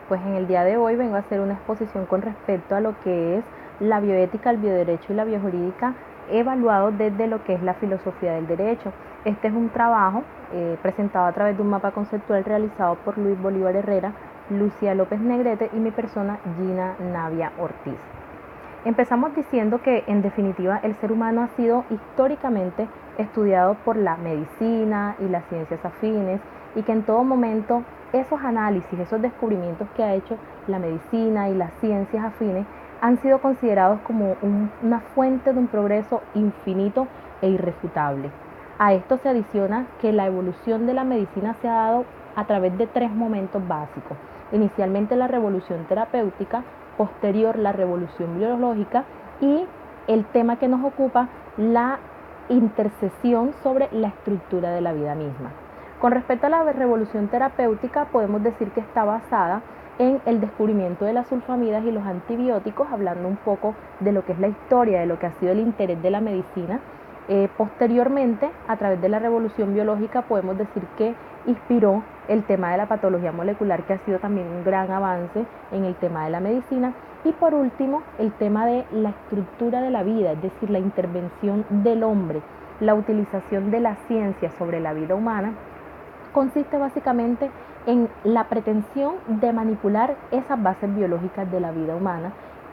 Pues en el día de hoy vengo a hacer una exposición con respecto a lo que es la bioética, el bioderecho y la biojurídica evaluado desde lo que es la filosofía del derecho. Este es un trabajo presentado a través de un mapa conceptual realizado por Luis Bolívar Herrera, Lucía López Negrete y mi persona Gina Navia Ortiz. Empezamos diciendo que en definitiva el ser humano ha sido históricamente estudiado por la medicina y las ciencias afines y que en todo momento esos análisis, esos descubrimientos que ha hecho la medicina y las ciencias afines han sido considerados como una fuente de un progreso infinito e irrefutable. A esto se adiciona que la evolución de la medicina se ha dado a través de 3 momentos básicos. Inicialmente la revolución terapéutica, posterior la revolución biológica y el tema que nos ocupa, la intercesión sobre la estructura de la vida misma. Con respecto a la revolución terapéutica, podemos decir que está basada en el descubrimiento de las sulfamidas y los antibióticos, hablando un poco de lo que es la historia, de lo que ha sido el interés de la medicina. Posteriormente, a través de la revolución biológica, podemos decir que inspiró el tema de la patología molecular, que ha sido también un gran avance en el tema de la medicina. Y por último, el tema de la estructura de la vida, es decir, la intervención del hombre, la utilización de la ciencia sobre la vida humana, consiste básicamente en la pretensión de manipular esas bases biológicas de la vida humana,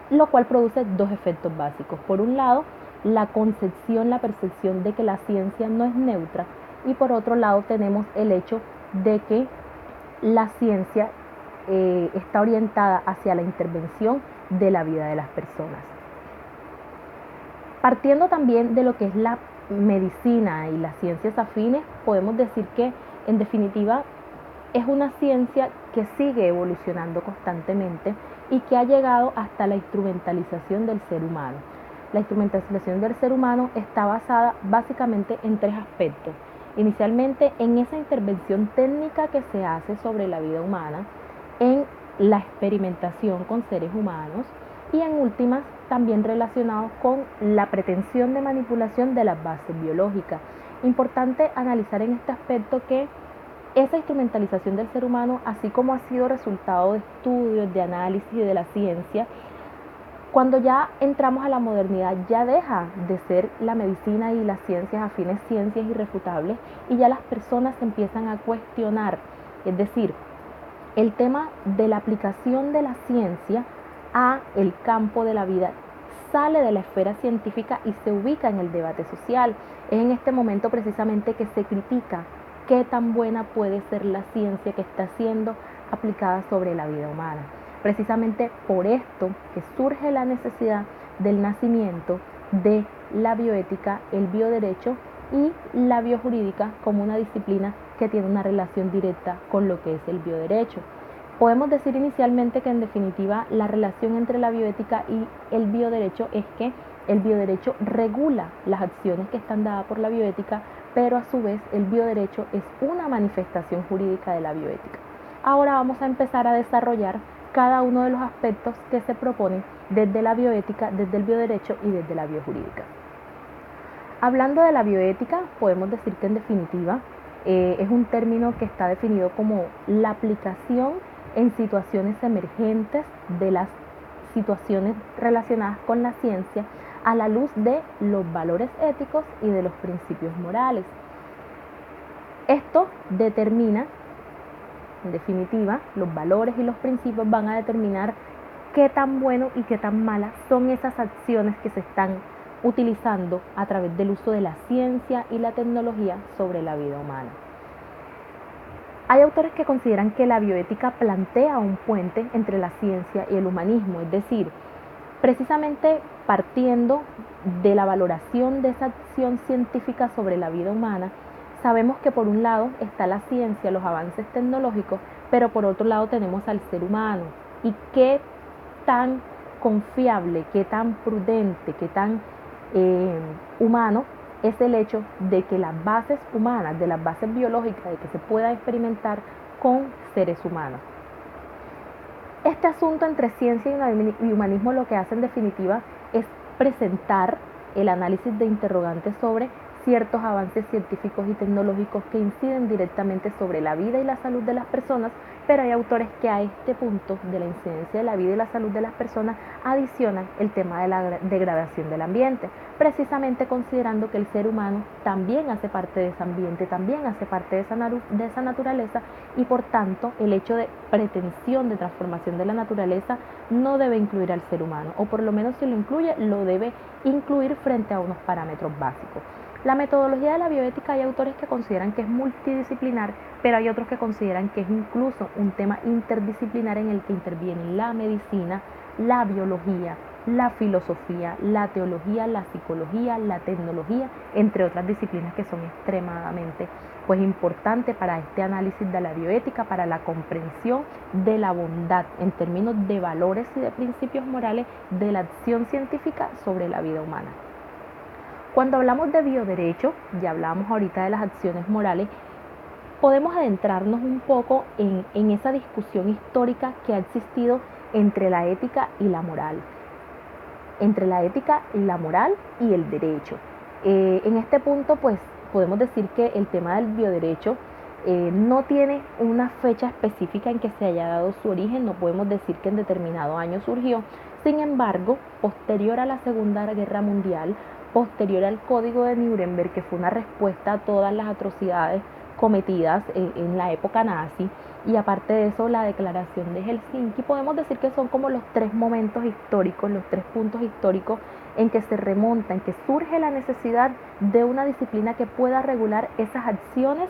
lo cual produce 2 efectos básicos. Por un lado, la concepción, la percepción de que la ciencia no es neutra, y por otro lado tenemos el hecho de que la ciencia está orientada hacia la intervención de la vida de las personas. Partiendo también de lo que es la medicina y las ciencias afines, podemos decir que en definitiva es una ciencia que sigue evolucionando constantemente y que ha llegado hasta la instrumentalización del ser humano. La instrumentalización del ser humano está basada básicamente en 3 aspectos. Inicialmente en esa intervención técnica que se hace sobre la vida humana, en la experimentación con seres humanos y en últimas también relacionados con la pretensión de manipulación de las bases biológicas. Importante analizar en este aspecto que esa instrumentalización del ser humano, así como ha sido resultado de estudios, de análisis y de la ciencia, cuando ya entramos a la modernidad ya deja de ser la medicina y las ciencias afines ciencias irrefutables y ya las personas se empiezan a cuestionar. Es decir, el tema de la aplicación de la ciencia a el campo de la vida sale de la esfera científica y se ubica en el debate social. Es en este momento precisamente que se critica qué tan buena puede ser la ciencia que está siendo aplicada sobre la vida humana. Precisamente por esto que surge la necesidad del nacimiento de la bioética, el bioderecho y la biojurídica como una disciplina que tiene una relación directa con lo que es el bioderecho. Podemos decir inicialmente que en definitiva la relación entre la bioética y el bioderecho es que el bioderecho regula las acciones que están dadas por la bioética, pero a su vez el bioderecho es una manifestación jurídica de la bioética. Ahora vamos a empezar a desarrollar cada uno de los aspectos que se proponen desde la bioética, desde el bioderecho y desde la biojurídica. Hablando de la bioética, podemos decir que en definitiva es un término que está definido como la aplicación en situaciones emergentes de las situaciones relacionadas con la ciencia a la luz de los valores éticos y de los principios morales. Esto determina, en definitiva, los valores y los principios van a determinar qué tan bueno y qué tan malas son esas acciones que se están utilizando a través del uso de la ciencia y la tecnología sobre la vida humana. Hay autores que consideran que la bioética plantea un puente entre la ciencia y el humanismo, es decir, precisamente partiendo de la valoración de esa acción científica sobre la vida humana, sabemos que por un lado está la ciencia, los avances tecnológicos, pero por otro lado tenemos al ser humano. Y qué tan confiable, qué tan prudente, qué tan humano es el hecho de que las bases humanas, de las bases biológicas, de que se pueda experimentar con seres humanos. Este asunto entre ciencia y humanismo lo que hace en definitiva es presentar el análisis de interrogantes sobre ciertos avances científicos y tecnológicos que inciden directamente sobre la vida y la salud de las personas, pero hay autores que a este punto de la incidencia de la vida y la salud de las personas adicionan el tema de la degradación del ambiente, precisamente considerando que el ser humano también hace parte de ese ambiente, también hace parte de esa naturaleza, y por tanto el hecho de pretensión de transformación de la naturaleza no debe incluir al ser humano, o por lo menos si lo incluye, lo debe incluir frente a unos parámetros básicos. La metodología de la bioética, hay autores que consideran que es multidisciplinar, pero hay otros que consideran que es incluso un tema interdisciplinar en el que intervienen la medicina, la biología, la filosofía, la teología, la psicología, la tecnología, entre otras disciplinas que son extremadamente importantes para este análisis de la bioética, para la comprensión de la bondad en términos de valores y de principios morales de la acción científica sobre la vida humana. Cuando hablamos de bioderecho, ya hablábamos ahorita de las acciones morales, podemos adentrarnos un poco en esa discusión histórica que ha existido entre la ética y la moral, entre la ética y la moral y el derecho. En este punto, pues, podemos decir que el tema del bioderecho no tiene una fecha específica en que se haya dado su origen, no podemos decir que en determinado año surgió. Sin embargo, posterior a la Segunda Guerra Mundial, posterior al Código de Nuremberg, que fue una respuesta a todas las atrocidades cometidas en la época nazi, y aparte de eso la Declaración de Helsinki, podemos decir que son como los tres momentos históricos, los tres puntos históricos en que se remonta, en que surge la necesidad de una disciplina que pueda regular esas acciones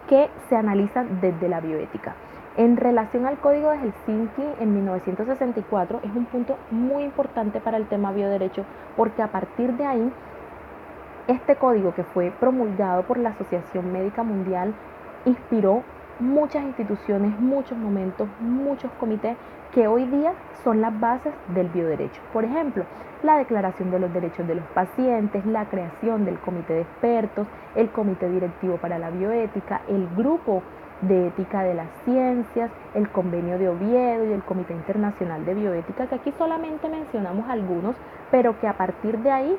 que se analizan desde la bioética. En relación al Código de Helsinki en 1964 es un punto muy importante para el tema bioderecho, porque a partir de ahí este código, que fue promulgado por la Asociación Médica Mundial, inspiró muchas instituciones, muchos momentos, muchos comités que hoy día son las bases del bioderecho. Por ejemplo, la Declaración de los Derechos de los Pacientes, la creación del Comité de Expertos, el Comité Directivo para la Bioética, el Grupo de Ética de las Ciencias, el Convenio de Oviedo y el Comité Internacional de Bioética, que aquí solamente mencionamos algunos, pero que a partir de ahí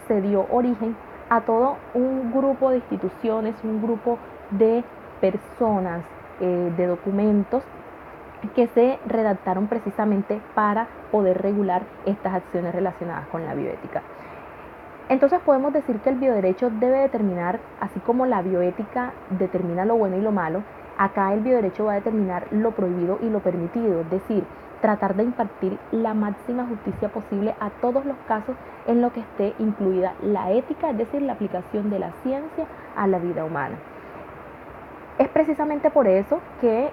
se dio origen a todo un grupo de instituciones, un grupo de personas, de documentos que se redactaron precisamente para poder regular estas acciones relacionadas con la bioética. Entonces podemos decir que el bioderecho debe determinar, así como la bioética determina lo bueno y lo malo, acá el bioderecho va a determinar lo prohibido y lo permitido, es decir, tratar de impartir la máxima justicia posible a todos los casos en los que esté incluida la ética, es decir, la aplicación de la ciencia a la vida humana. Es precisamente por eso que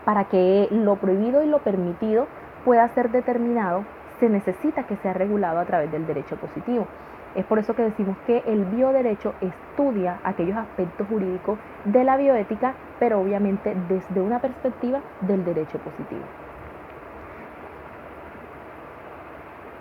para que lo prohibido y lo permitido pueda ser determinado, se necesita que sea regulado a través del derecho positivo. Es por eso que decimos que el bioderecho estudia aquellos aspectos jurídicos de la bioética, pero obviamente desde una perspectiva del derecho positivo.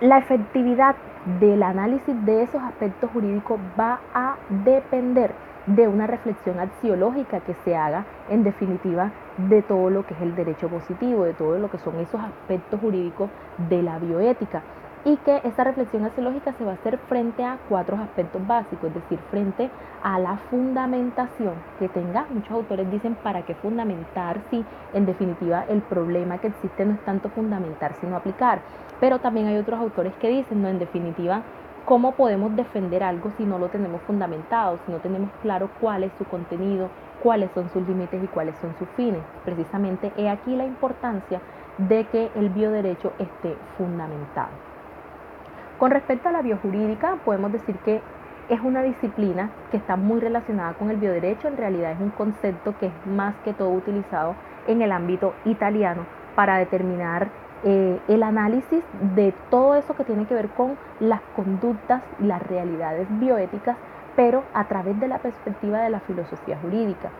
La efectividad del análisis de esos aspectos jurídicos va a depender de una reflexión axiológica que se haga, en definitiva, de todo lo que es el derecho positivo, de todo lo que son esos aspectos jurídicos de la bioética, y que esa reflexión axiológica se va a hacer frente a cuatro aspectos básicos, es decir, frente a la fundamentación que tenga. Muchos autores dicen para qué fundamentar si en definitiva el problema que existe no es tanto fundamentar sino aplicar, pero también hay otros autores que dicen, no, en definitiva, ¿cómo podemos defender algo si no lo tenemos fundamentado, si no tenemos claro cuál es su contenido, cuáles son sus límites y cuáles son sus fines? Precisamente he aquí la importancia de que el bioderecho esté fundamentado. Con respecto a la biojurídica, podemos decir que es una disciplina que está muy relacionada con el bioderecho. En realidad es un concepto que es más que todo utilizado en el ámbito italiano para determinar el análisis de todo eso que tiene que ver con las conductas y las realidades bioéticas, pero a través de la perspectiva de la filosofía jurídica,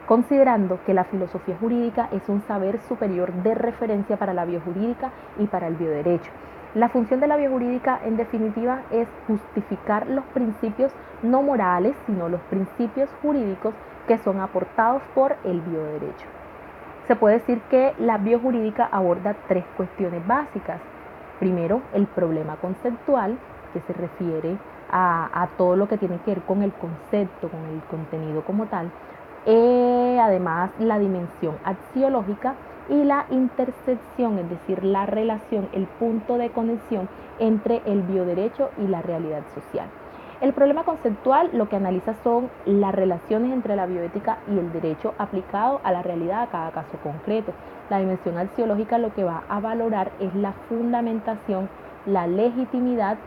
considerando que la filosofía jurídica es un saber superior de referencia para la biojurídica y para el bioderecho. La función de la biojurídica, en definitiva, es justificar los principios no morales, sino los principios jurídicos que son aportados por el bioderecho. Se puede decir que la biojurídica aborda tres cuestiones básicas. Primero, el problema conceptual, que se refiere a todo lo que tiene que ver con el concepto, con el contenido como tal. Además, la dimensión axiológica y la intersección, es decir, la relación, el punto de conexión entre el bioderecho y la realidad social. El problema conceptual lo que analiza son las relaciones entre la bioética y el derecho aplicado a la realidad a cada caso concreto. La dimensión axiológica lo que va a valorar es la fundamentación, la legitimidad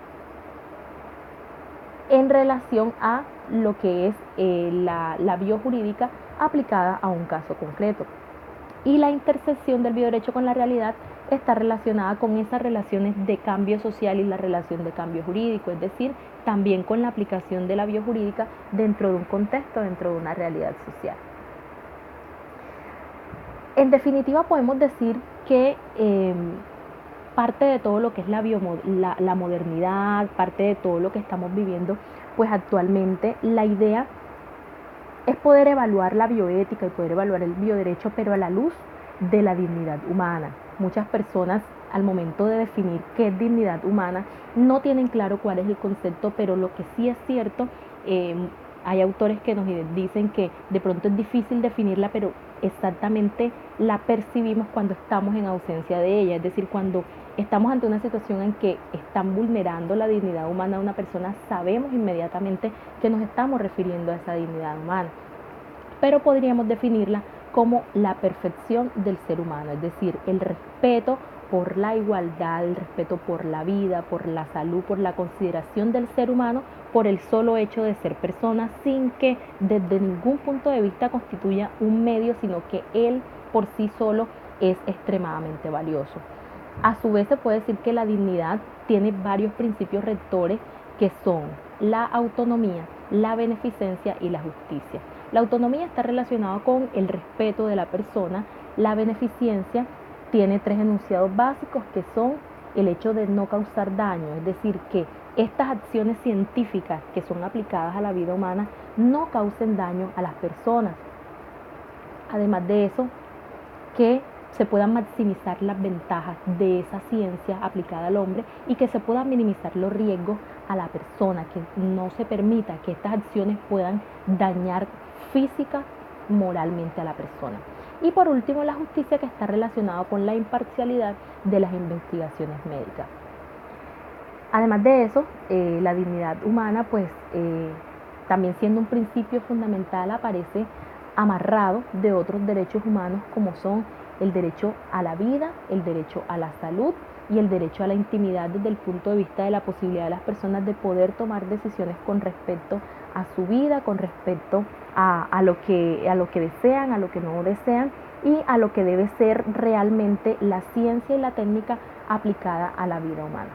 en relación a lo que es la biojurídica aplicada a un caso concreto. Y la intersección del bioderecho con la realidad está relacionada con esas relaciones de cambio social y la relación de cambio jurídico, es decir, también con la aplicación de la biojurídica dentro de un contexto, dentro de una realidad social. En definitiva, podemos decir que parte de todo lo que es la modernidad, parte de todo lo que estamos viviendo, pues actualmente la idea es poder evaluar la bioética y poder evaluar el bioderecho, pero a la luz de la dignidad humana. Muchas personas al momento de definir qué es dignidad humana no tienen claro cuál es el concepto, pero lo que sí es cierto, hay autores que nos dicen que de pronto es difícil definirla, pero exactamente la percibimos cuando estamos en ausencia de ella, es decir, cuando estamos ante una situación en que están vulnerando la dignidad humana de una persona, sabemos inmediatamente que nos estamos refiriendo a esa dignidad humana, pero podríamos definirla como la perfección del ser humano, es decir, el respeto por la igualdad, el respeto por la vida, por la salud, por la consideración del ser humano, por el solo hecho de ser persona, sin que desde ningún punto de vista constituya un medio, sino que él por sí solo es extremadamente valioso. A su vez se puede decir que la dignidad tiene varios principios rectores que son la autonomía, la beneficencia y la justicia. La autonomía está relacionada con el respeto de la persona, la beneficencia tiene 3 enunciados básicos que son el hecho de no causar daño, es decir, que estas acciones científicas que son aplicadas a la vida humana no causen daño a las personas. Además de eso, que se puedan maximizar las ventajas de esa ciencia aplicada al hombre y que se puedan minimizar los riesgos a la persona, que no se permita que estas acciones puedan dañar física, moralmente a la persona. Y por último, la justicia, que está relacionada con la imparcialidad de las investigaciones médicas. Además de eso, la dignidad humana, pues también siendo un principio fundamental, aparece amarrado de otros derechos humanos como son el derecho a la vida, el derecho a la salud y el derecho a la intimidad desde el punto de vista de la posibilidad de las personas de poder tomar decisiones con respecto a su vida, con respecto a lo que desean, a lo que no desean y a lo que debe ser realmente la ciencia y la técnica aplicada a la vida humana.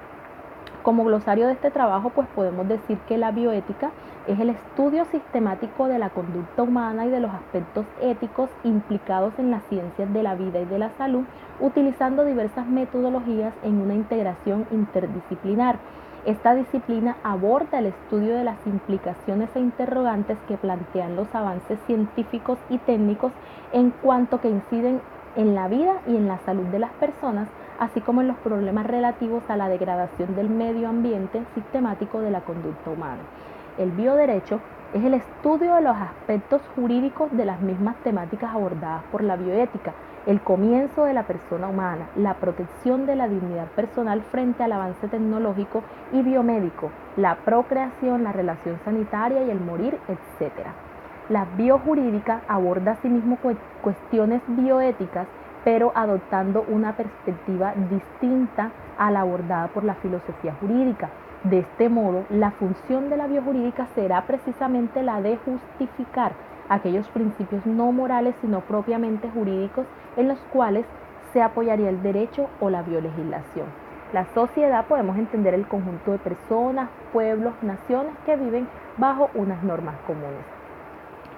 Como glosario de este trabajo, pues podemos decir que la bioética es el estudio sistemático de la conducta humana y de los aspectos éticos implicados en las ciencias de la vida y de la salud, utilizando diversas metodologías en una integración interdisciplinar. Esta disciplina aborda el estudio de las implicaciones e interrogantes que plantean los avances científicos y técnicos en cuanto que inciden en la vida y en la salud de las personas, así como en los problemas relativos a la degradación del medio ambiente sistemático de la conducta humana. El bioderecho es el estudio de los aspectos jurídicos de las mismas temáticas abordadas por la bioética, el comienzo de la persona humana, la protección de la dignidad personal frente al avance tecnológico y biomédico, la procreación, la relación sanitaria y el morir, etc. La biojurídica aborda asimismo cuestiones bioéticas, pero adoptando una perspectiva distinta a la abordada por la filosofía jurídica. De este modo, la función de la biojurídica será precisamente la de justificar aquellos principios no morales, sino propiamente jurídicos, en los cuales se apoyaría el derecho o la biolegislación. La sociedad podemos entender el conjunto de personas, pueblos, naciones que viven bajo unas normas comunes.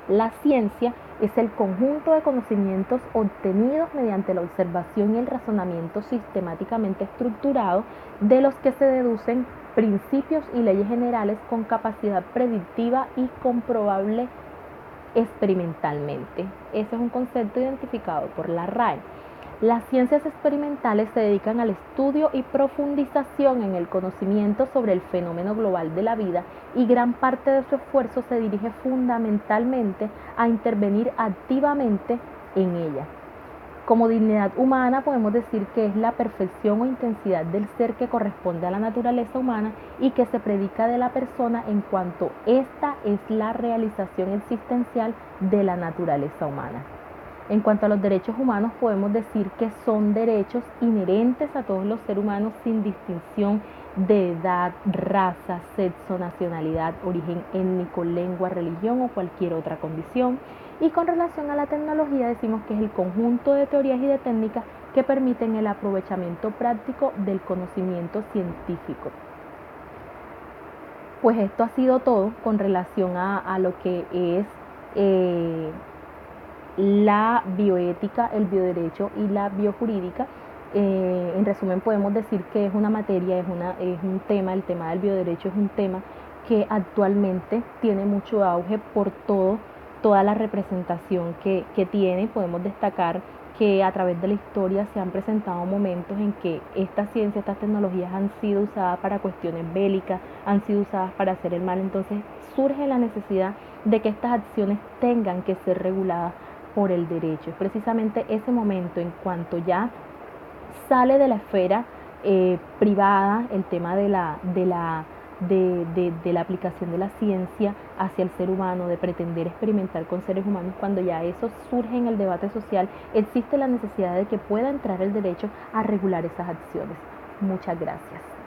La ciencia es el conjunto de conocimientos obtenidos mediante la observación y el razonamiento sistemáticamente estructurado, de los que se deducen principios y leyes generales con capacidad predictiva y comprobable experimentalmente. Ese es un concepto identificado por la RAE. Las ciencias experimentales se dedican al estudio y profundización en el conocimiento sobre el fenómeno global de la vida y gran parte de su esfuerzo se dirige fundamentalmente a intervenir activamente en ella. Como dignidad humana podemos decir que es la perfección o intensidad del ser que corresponde a la naturaleza humana y que se predica de la persona en cuanto esta es la realización existencial de la naturaleza humana. En cuanto a los derechos humanos, podemos decir que son derechos inherentes a todos los seres humanos sin distinción de edad, raza, sexo, nacionalidad, origen étnico, lengua, religión o cualquier otra condición. Y con relación a la tecnología decimos que es el conjunto de teorías y de técnicas que permiten el aprovechamiento práctico del conocimiento científico. Pues esto ha sido todo con relación a lo que es la bioética, el bioderecho y la biojurídica. En resumen podemos decir que es una materia, es un tema, el tema del bioderecho es un tema que actualmente tiene mucho auge por toda la representación que tiene. Podemos destacar que a través de la historia se han presentado momentos en que estas ciencias, estas tecnologías han sido usadas para cuestiones bélicas, han sido usadas para hacer el mal. Entonces surge la necesidad de que estas acciones tengan que ser reguladas por el derecho. Es precisamente ese momento en cuanto ya sale de la esfera privada el tema de la aplicación de la ciencia hacia el ser humano, de pretender experimentar con seres humanos. Cuando ya eso surge en el debate social, existe la necesidad de que pueda entrar el derecho a regular esas acciones. Muchas gracias.